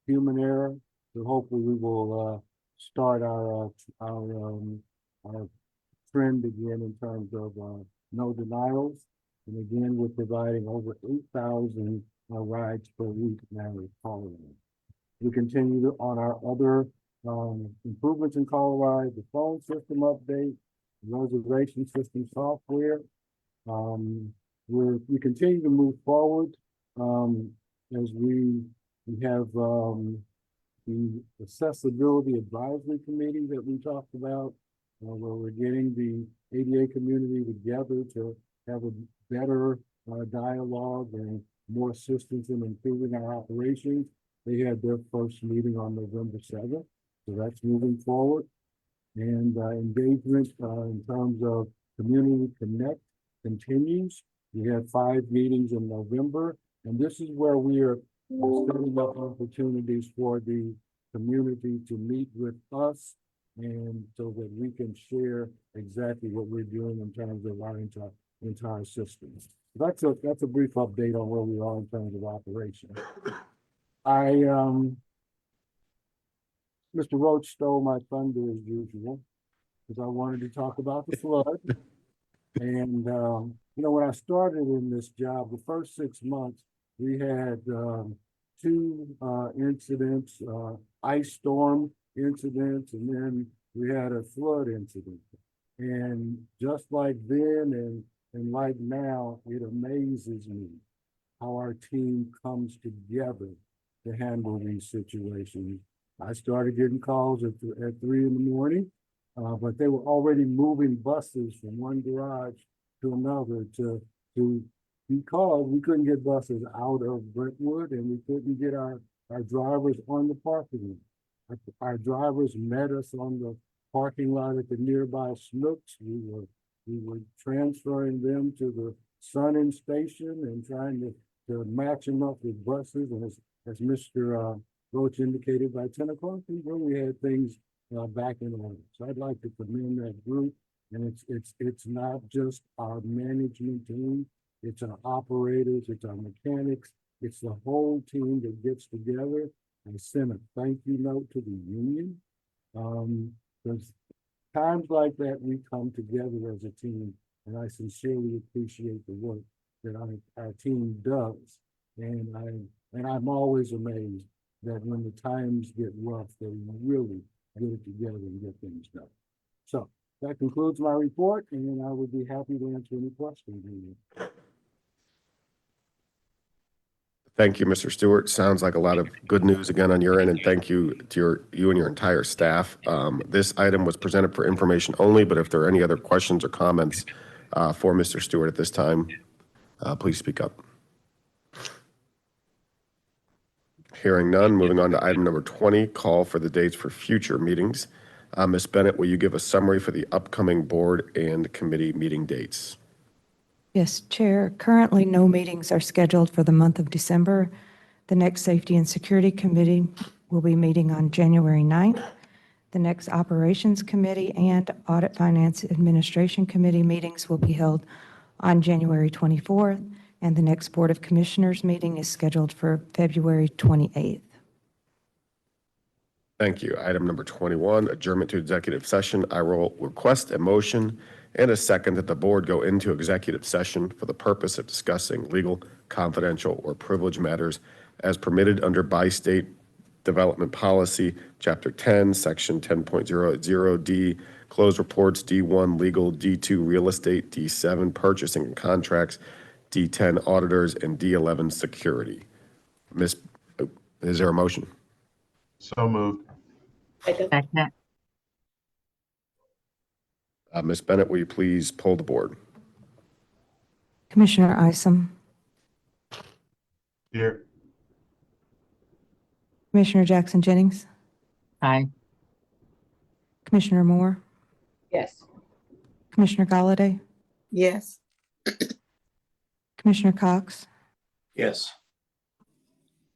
Speaker 18: human error. So hopefully we will start our trend again in terms of no denials. And again, we're providing over 8,000 rides per week now with caller ride. We continue on our other improvements in caller ride, the phone system update, reservation system software. We continue to move forward as we have the accessibility advisory committee that we talked about, where we're getting the ADA community together to have a better dialogue and more assistance in improving our operations. They had their first meeting on November 7th, so that's moving forward. And engagement in terms of Community Connect continues. We had 5 meetings in November, and this is where we are setting up opportunities for the community to meet with us, and so that we can share exactly what we're doing in terms of our entire system. That's a brief update on where we are in terms of operation. Mr. Roach stole my thunder as usual, because I wanted to talk about the flood. And, when I started in this job, the first 6 months, we had, two, incidents, ice storm incidents, and then we had a flood incident. And just like then and like now, it amazes me how our team comes together to handle these situations. I started getting calls at 3 in the morning, but they were already moving buses from one garage to another because we couldn't get buses out of Brentwood and we couldn't get our drivers on the parking lot. Our drivers met us on the parking lot at the nearby Snooks. We were transferring them to the Sun-In station and trying to match them up with buses. And as Mr. Roach indicated, by 10 o'clock, we really had things back in order. So I'd like to commend that group. And it's not just our management team, it's our operators, it's our mechanics, it's the whole team that gets together. I sent a thank you note to the union. Because times like that, we come together as a team, and I sincerely appreciate the work that our team does. And I'm always amazed that when the times get rough, they really get it together and get things done. So that concludes my report, and I would be happy to answer any questions.
Speaker 1: Thank you, Mr. Stewart. Sounds like a lot of good news again on your end, and thank you to you and your entire staff. This item was presented for information only, but if there are any other questions or comments for Mr. Stewart at this time, please speak up. Hearing none, moving on to item number 20, call for the dates for future meetings. Ms. Bennett, will you give a summary for the upcoming board and committee meeting dates?
Speaker 2: Yes, Chair. Currently, no meetings are scheduled for the month of December. The next Safety and Security Committee will be meeting on January 9th. The next Operations Committee and Audit Finance Administration Committee meetings will be held on January 24th, and the next Board of Commissioners meeting is scheduled for February 28th.
Speaker 1: Thank you. Item number 21, adjournment to executive session. I will request a motion and a second that the board go into executive session for the purpose of discussing legal, confidential, or privileged matters as permitted under Bi-State Development Policy, Chapter 10, Section 10.00D, closed reports, D1, legal, D2, real estate, D7, purchasing and contracts, D10, auditors, and D11, security. Is there a motion?
Speaker 10: So moved.
Speaker 7: Second.
Speaker 1: Ms. Bennett, will you please poll the board?
Speaker 2: Commissioner Isom,
Speaker 10: Here.
Speaker 2: Commissioner Jackson Jennings,
Speaker 7: Aye.
Speaker 2: Commissioner Moore,
Speaker 4: Yes.
Speaker 2: Commissioner Galladay,
Speaker 10: Yes.
Speaker 2: Commissioner Cox,
Speaker 3: Yes.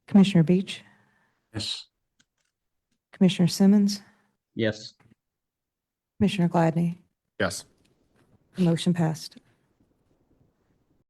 Speaker 2: Commissioner Beach,
Speaker 13: Yes.
Speaker 2: Commissioner Simmons,
Speaker 8: Yes.
Speaker 2: Commissioner Gladney.
Speaker 1: Yes.
Speaker 2: The motion passed.